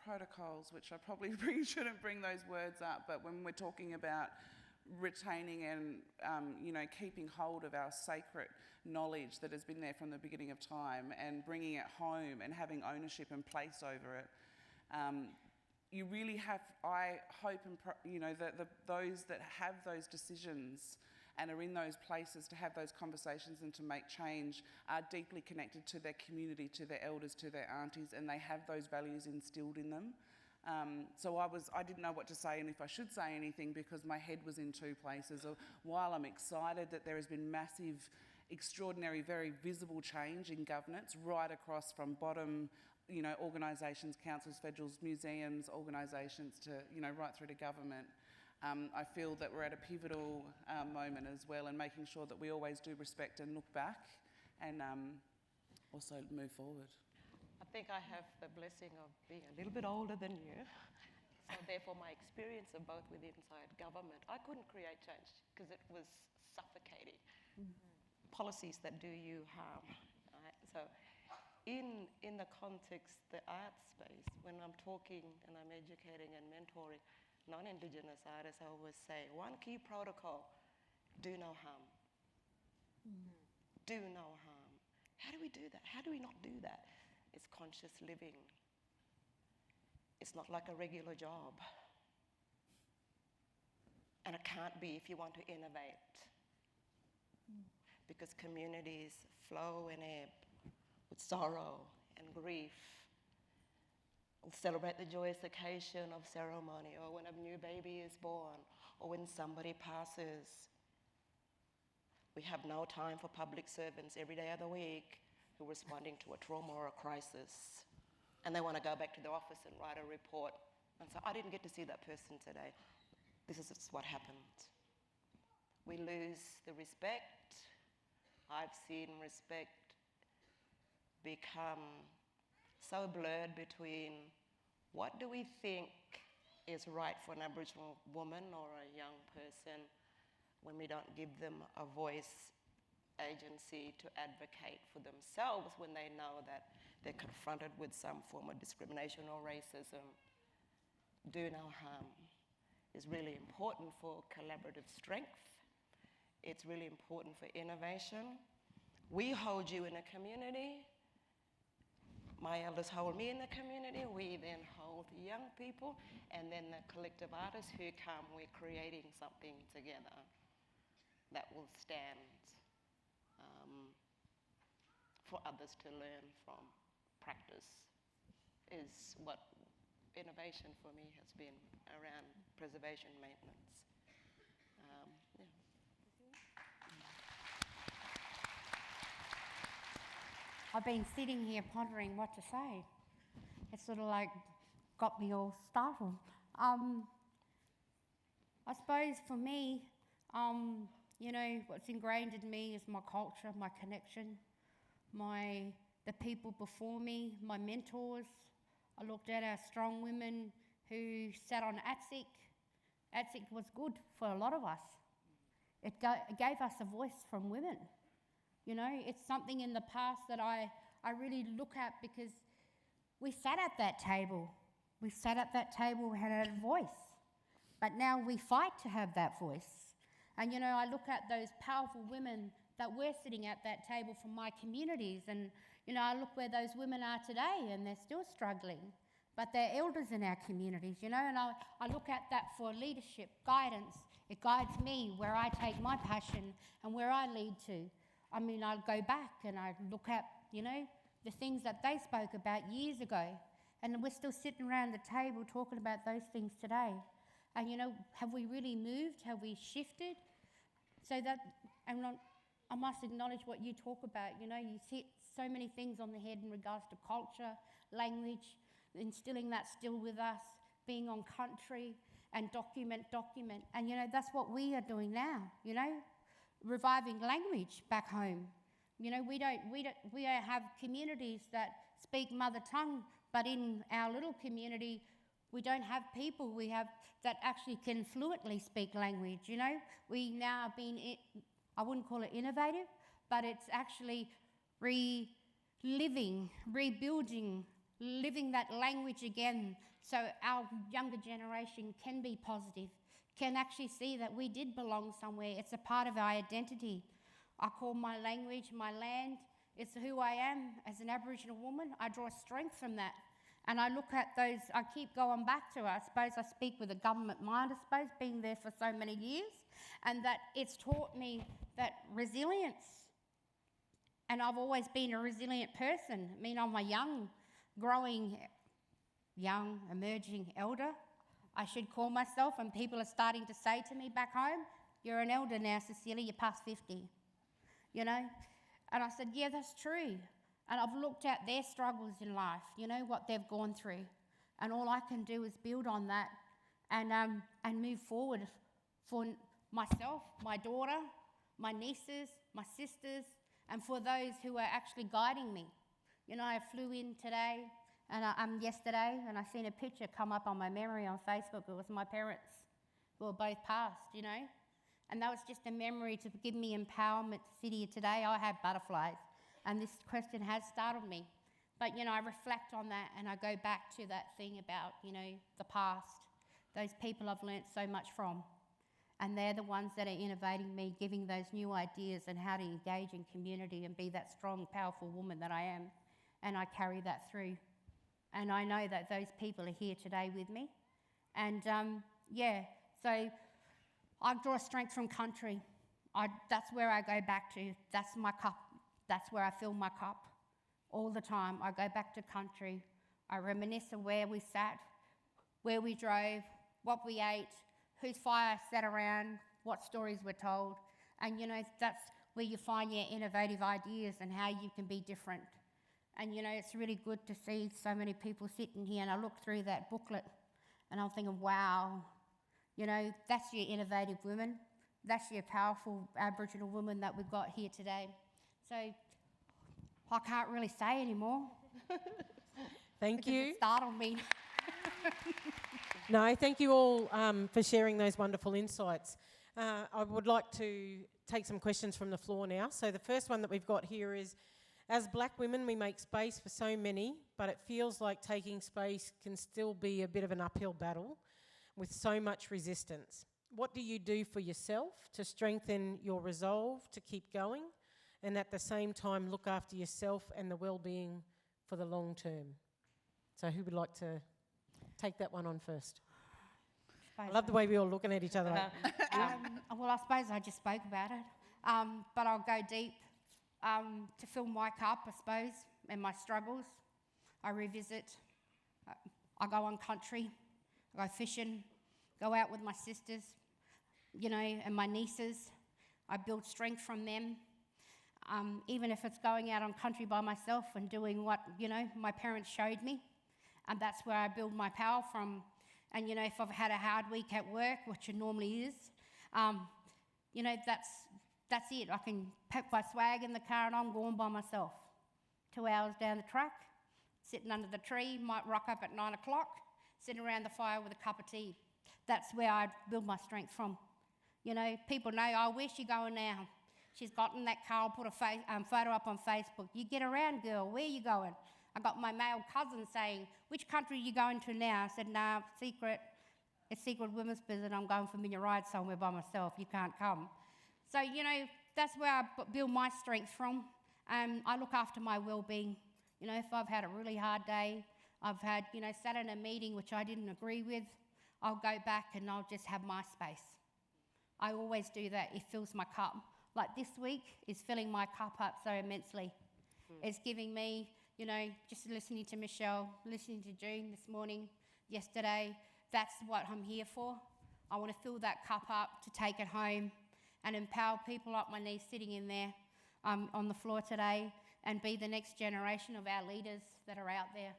protocols, which I probably shouldn't bring those words up, but when we're talking about retaining and keeping hold of our sacred knowledge that has been there from the beginning of time and bringing it home and having ownership and place over it, you really have, I hope, that those that have those decisions and are in those places to have those conversations and to make change are deeply connected to their community, to their elders, to their aunties, and they have those values instilled in them. So I didn't know what to say and if I should say anything because my head was in two places. While I'm excited that there has been massive, extraordinary, very visible change in governance right across from bottom, organisations, councils, federals, museums, organisations to, right through to government. I feel that we're at a pivotal moment as well and making sure that we always do respect and look back and also move forward. I think I have the blessing of being a little bit older than you. So therefore my experience of both with inside government, I couldn't create change because it was suffocating. Policies that do you harm. Right? So in the context, the art space, when I'm talking and I'm educating and mentoring non-Indigenous artists, I always say, one key protocol, do no harm. Do no harm. How do we do that? How do we not do that? It's conscious living. It's not like a regular job. And it can't be if you want to innovate. Because communities flow and ebb with sorrow and grief. We'll celebrate the joyous occasion of ceremony, or when a new baby is born, or when somebody passes. We have no time for public servants every day of the week who are responding to a trauma or a crisis. And they want to go back to the office and write a report. And so I didn't get to see that person today. This is what happened. We lose the respect. I've seen respect become so blurred between what do we think is right for an Aboriginal woman or a young person when we don't give them a voice, agency to advocate for themselves when they know that they're confronted with some form of discrimination or racism. Do no harm is really important for collaborative strength. It's really important for innovation. We hold you in a community. My elders hold me in the community. We then hold young people, and then the collective artists who come, we're creating something together that will stand for others to learn from. Practice is what innovation for me has been around preservation, maintenance. Yeah. I've been sitting here pondering what to say. It's sort of like got me all startled. I suppose for me, what's ingrained in me is my culture, my connection, the people before me, my mentors. I looked at our strong women who sat on ATSIC. ATSIC was good for a lot of us. It gave us a voice from women. It's something in the past that I really look at because we sat at that table. We sat at that table and had a voice. But now we fight to have that voice. And, I look at those powerful women that were sitting at that table from my communities and, I look where those women are today and they're still struggling. But they're elders in our communities, and I look at that for leadership, guidance. It guides me where I take my passion and where I lead to. I go back and I look at, the things that they spoke about years ago. And we're still sitting around the table talking about those things today. And, have we really moved? Have we shifted? I must acknowledge what you talk about. You hit so many things on the head in regards to culture, language, instilling that still with us, being on country and document. And, that's what we are doing now, reviving language back home. We don't have communities that speak mother tongue, but in our little community, we don't have people we have that actually can fluently speak language, We now have been, I wouldn't call it innovative, but it's actually rebuilding, living that language again so our younger generation can be positive, can actually see that we did belong somewhere. It's a part of our identity. I call my language, my land, it's who I am as an Aboriginal woman. I draw strength from that. And I look at those, I keep going back to, I suppose I speak with a government mind, I suppose, being there for so many years, and that it's taught me that resilience. And I've always been a resilient person. I'm a emerging elder, I should call myself, and people are starting to say to me back home, "You're an elder now, Cecilia, you're past 50. And I said, yeah, that's true. And I've looked at their struggles in life, what they've gone through. And all I can do is build on that and move forward for myself, my daughter, my nieces, my sisters, and for those who are actually guiding me. I flew in today and yesterday, and I seen a picture come up on my memory on Facebook. It was my parents who were both passed, And that was just a memory to give me empowerment to sit here today. I have butterflies, and this question has startled me. But, I reflect on that and I go back to that thing about, the past, those people I've learnt so much from. And they're the ones that are innovating me, giving those new ideas and how to engage in community and be that strong, powerful woman that I am. And I carry that through. And I know that those people are here today with me. And, so I draw strength from country. That's where I go back to. That's my cup. That's where I fill my cup all the time. I go back to country. I reminisce of where we sat, where we drove, what we ate, whose fire sat around, what stories were told. And, that's where you find your innovative ideas and how you can be different. And, it's really good to see so many people sitting here. And I look through that booklet and I'm thinking, wow, that's your innovative women. That's your powerful Aboriginal woman that we've got here today. So I can't really say anymore. Thank you. It startled me. No, thank you all for sharing those wonderful insights. I would like to take some questions from the floor now. So the first one that we've got here is, as black women, we make space for so many, but it feels like taking space can still be a bit of an uphill battle with so much resistance. What do you do for yourself to strengthen your resolve to keep going and at the same time look after yourself and the well-being for the long term? So who would like to take that one on first? I love the way we're all looking at each other. Well, I suppose I just spoke about it, but I'll go deep to fill my cup, I suppose, and my struggles. I revisit. I go on country. I go fishing, go out with my sisters, and my nieces. I build strength from them. Even if it's going out on country by myself and doing what, my parents showed me. And that's where I build my power from. And, you know, if I've had a hard week at work, which it normally is, you know, that's it. I can pack my swag in the car and I'm gone by myself. 2 hours down the track, sitting under the tree, might rock up at 9 o'clock, sitting around the fire with a cup of tea. That's where I build my strength from. You know, people know, oh, where's she going now? She's got in that car, I'll put a photo up on Facebook. You get around, girl, where are you going? I got my male cousin saying, which country are you going to now? I said, nah, secret. It's secret women's business. I'm going for mini ride somewhere by myself. You can't come. So, you know, that's where I build my strength from. I look after my well-being. You know, if I've had a really hard day, I've had, you know, sat in a meeting which I didn't agree with, I'll go back and I'll just have my space. I always do that. It fills my cup. Like this week is filling my cup up so immensely. It's giving me, you know, just listening to Michelle, listening to June this morning, yesterday, that's what I'm here for. I want to fill that cup up to take it home and empower people like my niece sitting in there on the floor today and be the next generation of our leaders that are out there.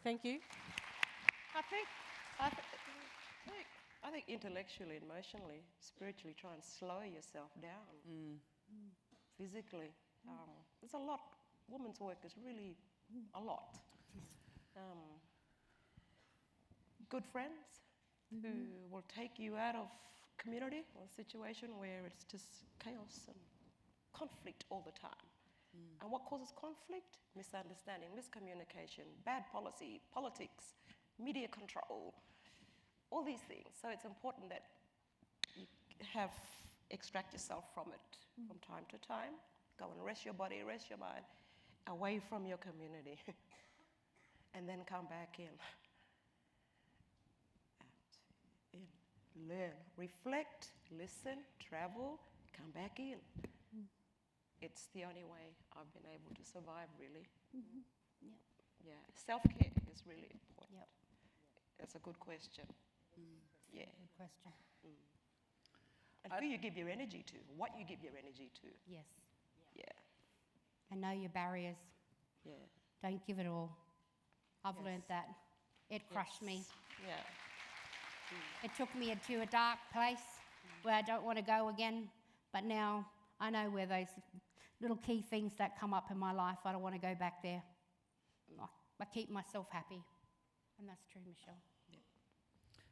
Thank you. I think intellectually, emotionally, spiritually, try and slow yourself down. Physically, it's a lot. Women's work is really a lot. Good friends who will take you out of community or a situation where it's just chaos and conflict all the time. And what causes conflict? Misunderstanding, miscommunication, bad policy, politics, media control, all these things. So it's important that you extract yourself from it from time to time. Go and rest your body, rest your mind, away from your community. And then come back in. Learn, reflect, listen, travel, come back in. It's the only way I've been able to survive, really. Yeah, self-care is really important. That's a good question. Yeah. Good question. And who you give your energy to, what you give your energy to. Yes. Yeah. And know your barriers. Yeah. Don't give it all. I've learned that. It crushed me. Yeah. It took me to a dark place where I don't want to go again, but now I know where those little key things that come up in my life, I don't want to go back there. I keep myself happy, and that's true, Michelle.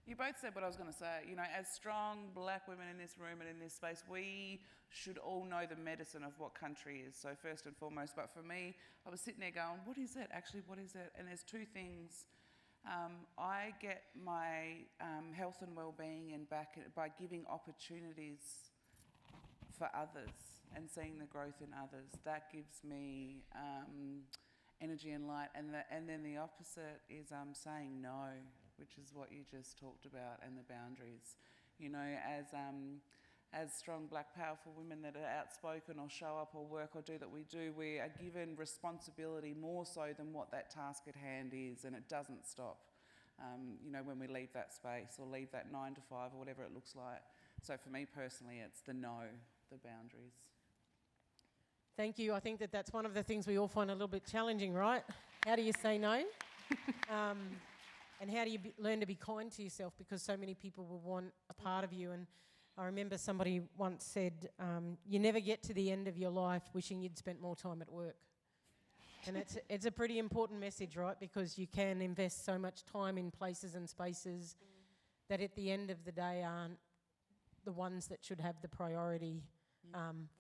You both said what I was going to say. You know, as strong black women in this room and in this space, we should all know the medicine of what country is, so first and foremost. But for me, I was sitting there going, what is it? Actually, what is it? And there's two things. I get my health and well-being and back by giving opportunities for others and seeing the growth in others. That gives me energy and light. And then the opposite is saying no, which is what you just talked about, and the boundaries. You know, as strong, black, powerful women that are outspoken or show up or work or do that we do, we are given responsibility more so than what that task at hand is, and it doesn't stop, you know, when we leave that space or leave that 9 to 5 or whatever it looks like. So for me personally, it's the no, the boundaries. Thank you. I think that's one of the things we all find a little bit challenging, right? How do you say no? And how do you learn to be kind to yourself, because so many people will want a part of you. And I remember somebody once said, you never get to the end of your life wishing you'd spent more time at work. And it's a pretty important message, right? Because you can invest so much time in places and spaces that at the end of the day aren't the ones that should have the priority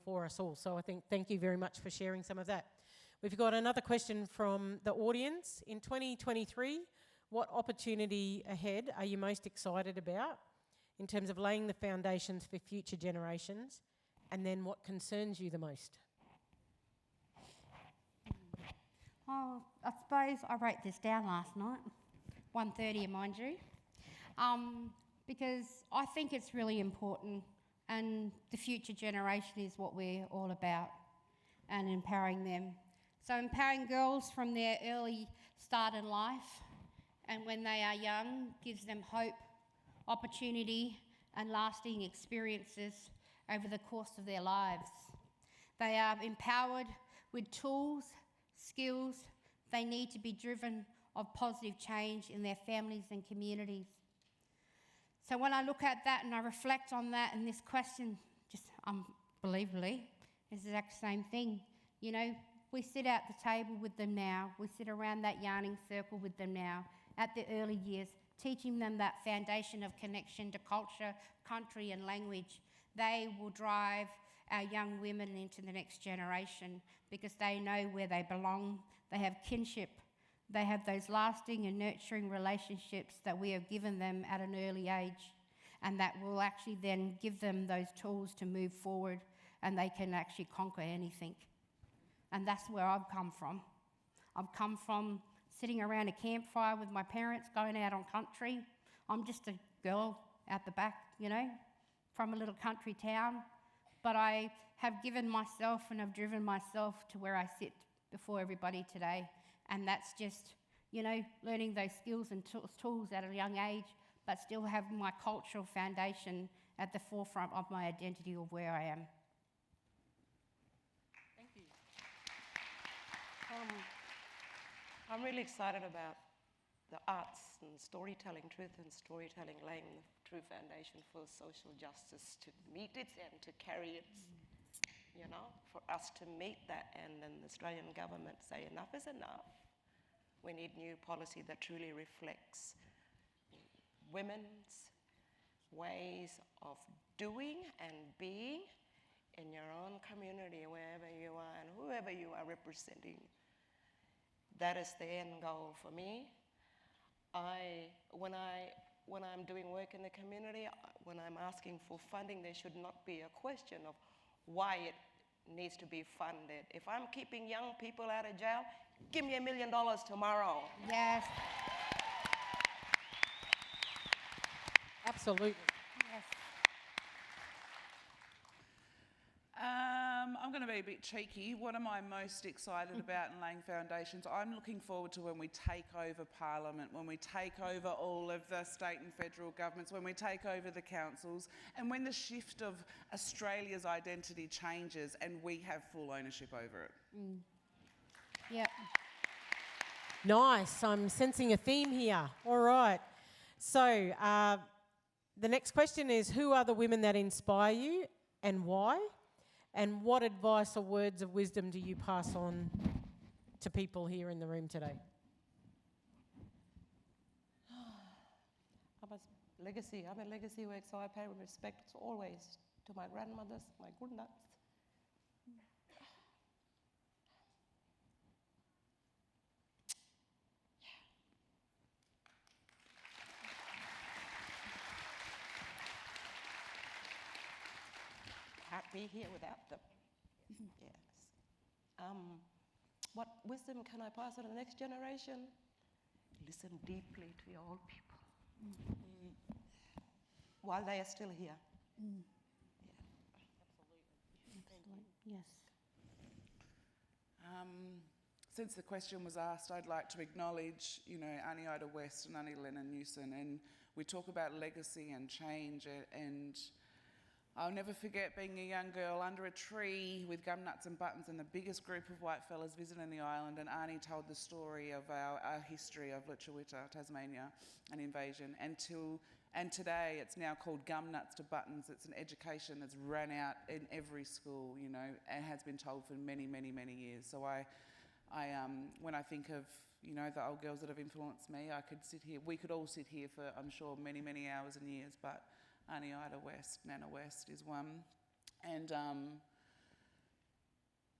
for us all. So I think thank you very much for sharing some of that. We've got another question from the audience. In 2023, what opportunity ahead are you most excited about in terms of laying the foundations for future generations, and then what concerns you the most? Oh, I suppose I wrote this down last night, 1:30, mind you, because I think it's really important, and the future generation is what we're all about, and empowering them. So empowering girls from their early start in life, and when they are young, gives them hope, opportunity, and lasting experiences over the course of their lives. They are empowered with tools, skills they need to be driven of positive change in their families and communities. So when I look at that and I reflect on that, and this question, just unbelievably, is the exact same thing. You know, we sit at the table with them now, we sit around that yarning circle with them now, at the early years, teaching them that foundation of connection to culture, country and language. They will drive our young women into the next generation because they know where they belong, they have kinship, they have those lasting and nurturing relationships that we have given them at an early age, and that will actually then give them those tools to move forward, and they can actually conquer anything. And that's where I've come from. I've come from sitting around a campfire with my parents, going out on country. I'm just a girl out the back, you know, from a little country town. But I have given myself and I've driven myself to where I sit before everybody today. And that's just, you know, learning those skills and tools at a young age, but still having my cultural foundation at the forefront of my identity of where I am. Thank you. I'm really excited about the arts and storytelling, truth and storytelling, laying the true foundation for social justice to meet its end, to carry its, you know, for us to meet that end, and the Australian government say enough is enough. We need new policy that truly reflects women's ways of doing and being in your own community, wherever you are and whoever you are representing. That is the end goal for me. When I'm doing work in the community, when I'm asking for funding, there should not be a question of why it needs to be funded. If I'm keeping young people out of jail, give me $1 million tomorrow. Yes. Absolutely. Yes. I'm going to be a bit cheeky. What am I most excited about in laying foundations? I'm looking forward to when we take over Parliament, when we take over all of the state and federal governments, when we take over the councils, and when the shift of Australia's identity changes and we have full ownership over it. Yep. Nice. I'm sensing a theme here. All right. So the next question is, who are the women that inspire you and why? And what advice or words of wisdom do you pass on to people here in the room today? I'm a legacy work, so I pay respect always to my grandmothers, my grandads. Can't be here without them. Yes. What wisdom can I pass on to the next generation? Listen deeply to your old people while they are still here. Yes. Since the question was asked, I'd like to acknowledge, you know, Aunty Ida West and Aunty Lennon Newson, and we talk about legacy and change, and I'll never forget being a young girl under a tree with gum nuts and buttons and the biggest group of white fellas visiting the island, and Aunty told the story of our history of WYUT, Tasmania, and invasion. And today it's now called Gum Nuts to Buttons. It's an education that's run out in every school, you know, and has been told for many, many, many years. So when I think of, you know, the old girls that have influenced me, we could all sit here for, I'm sure, many, many hours and years, but Aunty Ida West, Nana West is one. And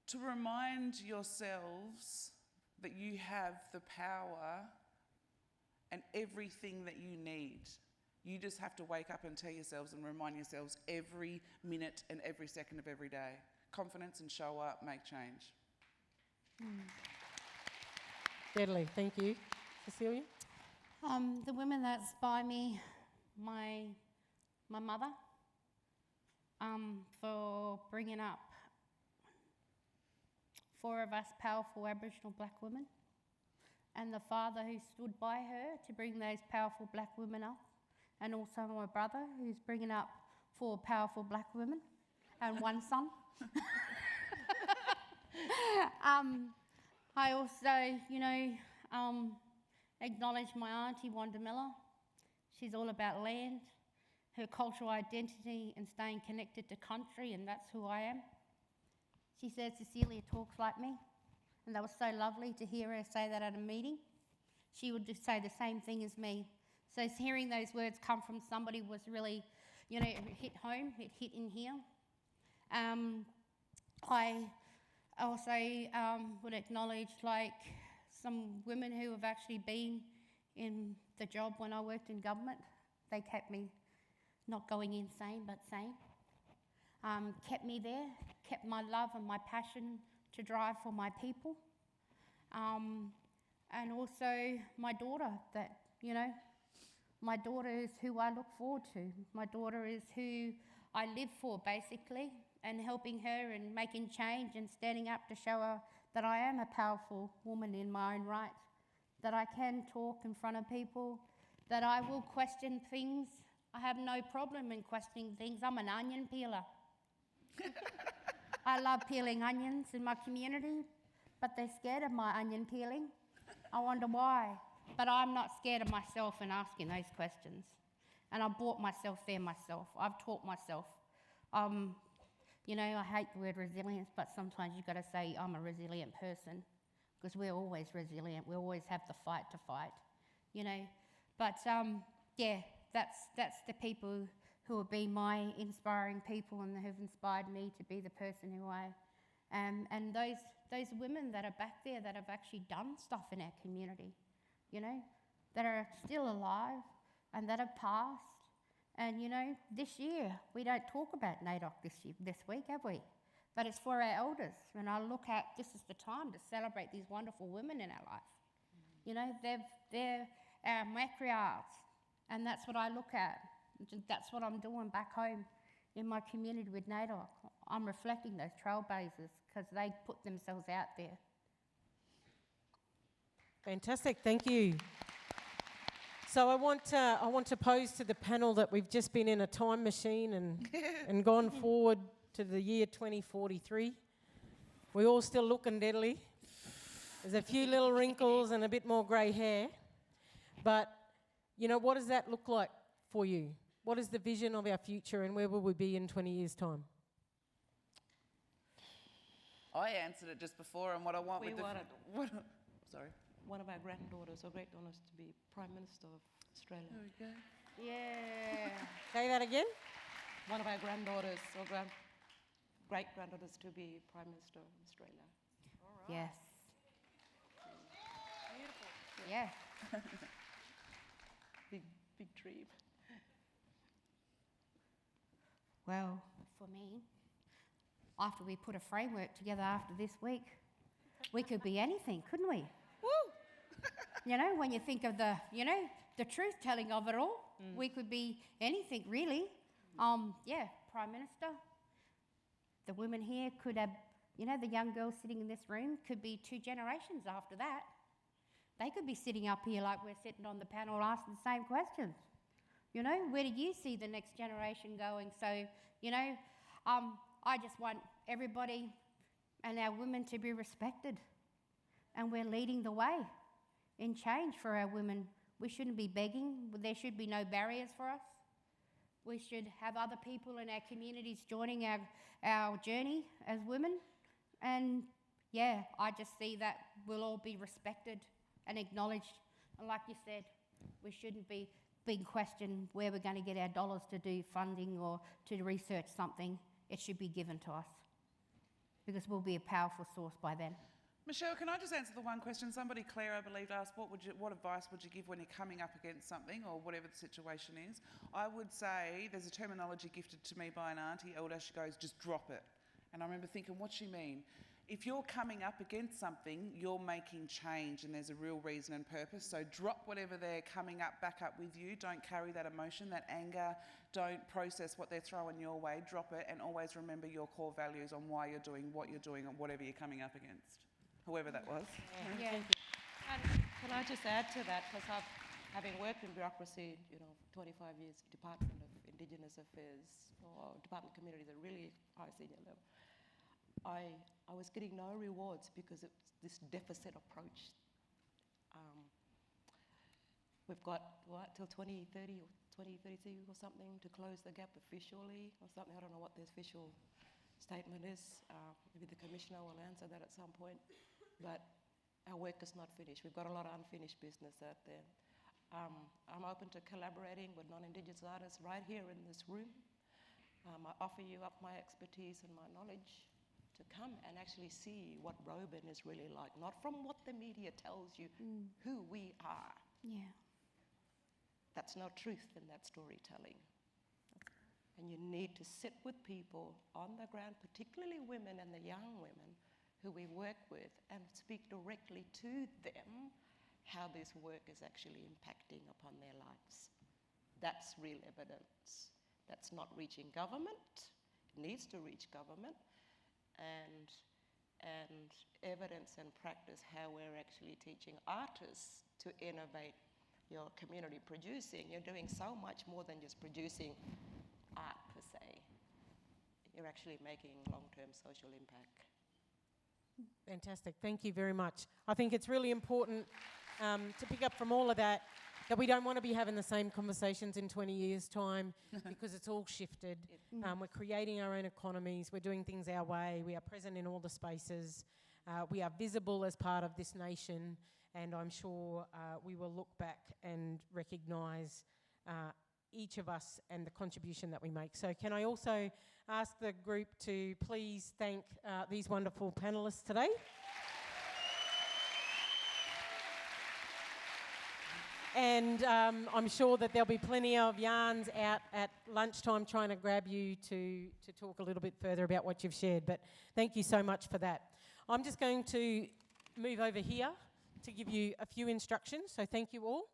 to remind yourselves that you have the power and everything that you need. You just have to wake up and tell yourselves and remind yourselves every minute and every second of every day. Confidence and show up, make change. Deadly. Thank you. Cecilia? The women that inspire me, my mother, for bringing up 4 of us powerful Aboriginal black women, and the father who stood by her to bring those powerful black women up, and also my brother who's bringing up 4 powerful black women and 1 son. I also, you know, acknowledge my auntie, Wanda Miller. She's all about land, her cultural identity and staying connected to country, and that's who I am. She said Cecilia talks like me, and that was so lovely to hear her say that at a meeting. She would just say the same thing as me. So hearing those words come from somebody was really, it hit home, it hit in here. I also would acknowledge some women who have actually been in the job when I worked in government. They kept me not going insane, but sane. Kept me there, kept my love and my passion to drive for my people. And also my daughter, my daughter is who I look forward to. My daughter is who I live for, basically, and helping her and making change and standing up to show her that I am a powerful woman in my own right, that I can talk in front of people, that I will question things. I have no problem in questioning things. I'm an onion peeler. I love peeling onions in my community, but they're scared of my onion peeling. I wonder why. But I'm not scared of myself in asking those questions. And I brought myself there myself. I've taught myself. I hate the word resilience, but sometimes you've got to say I'm a resilient person, because we're always resilient. We always have the fight to fight, But that's the people who have been my inspiring people and have inspired me to be the person who I am. And those women that are back there that have actually done stuff in our community, that are still alive and that have passed. And, this year, we don't talk about NAIDOC this week, have we? But it's for our elders. When I look at, this is the time to celebrate these wonderful women in our life. They're our matriarchs, and that's what I look at. That's what I'm doing back home in my community with NAIDOC. I'm reflecting those trailblazers because they put themselves out there. Fantastic, thank you. So I want to pose to the panel that we've just been in a time machine and gone forward to the year 2043. We're all still looking deadly. There's a few little wrinkles and a bit more grey hair. But, what does that look like for you? What is the vision of our future, and where will we be in 20 years' time? I answered it just before, and what I want sorry. One of our granddaughters or great-daughters to be Prime Minister of Australia. There we go. Yeah. Say that again? One of our granddaughters or great-granddaughters to be Prime Minister of Australia. All right. Yes. Beautiful. Yeah. Big dream. Well, for me, after we put a framework together after this week, we could be anything, couldn't we? Woo! When you think of the truth-telling of it all, we could be anything, really. Prime Minister. The women here could have, the young girls sitting in this room could be 2 generations after that. They could be sitting up here like we're sitting on the panel asking the same questions. Where do you see the next generation going? So, I just want everybody and our women to be respected. And we're leading the way in change for our women. We shouldn't be begging. There should be no barriers for us. We should have other people in our communities joining our journey as women. And, I just see that we'll all be respected and acknowledged. And like you said, we shouldn't be being questioned where we're going to get our dollars to do funding or to research something. It should be given to us, because we'll be a powerful source by then. Michelle, can I just answer the one question? Somebody, Claire, I believe, asked, what advice would you give when you're coming up against something or whatever the situation is? I would say there's a terminology gifted to me by an auntie elder. She goes, just drop it. And I remember thinking, what's she mean? If you're coming up against something, you're making change and there's a real reason and purpose. So drop whatever they're coming up, back up with you. Don't carry that emotion, that anger. Don't process what they're throwing your way. Drop it, and always remember your core values on why you're doing what you're doing and whatever you're coming up against. Whoever that was. Yeah. And can I just add to that, because having worked in bureaucracy, 25 years, Department of Indigenous Affairs or Department of Communities at really high senior level, I was getting no rewards because it's this deficit approach. We've got, what, till 2030 or 2032 or something to close the gap officially or something. I don't know what the official statement is. Maybe the Commissioner will answer that at some point. But our work is not finished. We've got a lot of unfinished business out there. I'm open to collaborating with non-Indigenous artists right here in this room. I offer you up my expertise and my knowledge to come and actually see what Robin is really like, not from what the media tells you who we are. Yeah. That's no truth in that storytelling. And you need to sit with people on the ground, particularly women and the young women who we work with, and speak directly to them how this work is actually impacting upon their lives. That's real evidence. That's not reaching government. It needs to reach government. And evidence and practice how we're actually teaching artists to innovate your community producing. You're doing so much more than just producing art per se. You're actually making long-term social impact. Fantastic. Thank you very much. I think it's really important to pick up from all of that we don't want to be having the same conversations in 20 years' time because it's all shifted. We're creating our own economies. We're doing things our way. We are present in all the spaces. We are visible as part of this nation, and I'm sure we will look back and recognise each of us and the contribution that we make. So can I also ask the group to please thank these wonderful panellists today. And I'm sure that there'll be plenty of yarns out at lunchtime trying to grab you to talk a little bit further about what you've shared. But thank you so much for that. I'm just going to move over here to give you a few instructions. So thank you all.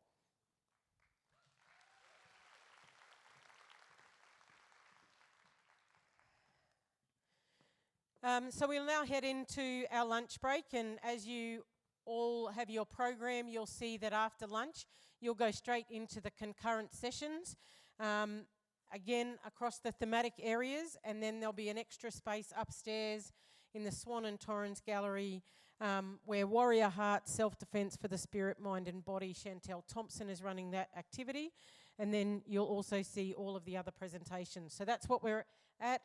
So we'll now head into our lunch break, and as you all have your program, you'll see that after lunch you'll go straight into the concurrent sessions, again across the thematic areas, and then there'll be an extra space upstairs in the Swan and Torrens Gallery where Warrior Heart Self-Defence for the Spirit, Mind and Body, Chantel Thompson is running that activity, and then you'll also see all of the other presentations. So that's what we're at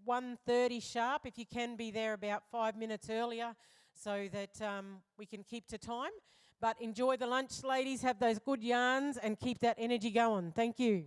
1:30 sharp, if you can be there about 5 minutes earlier so that we can keep to time. But enjoy the lunch, ladies, have those good yarns and keep that energy going. Thank you.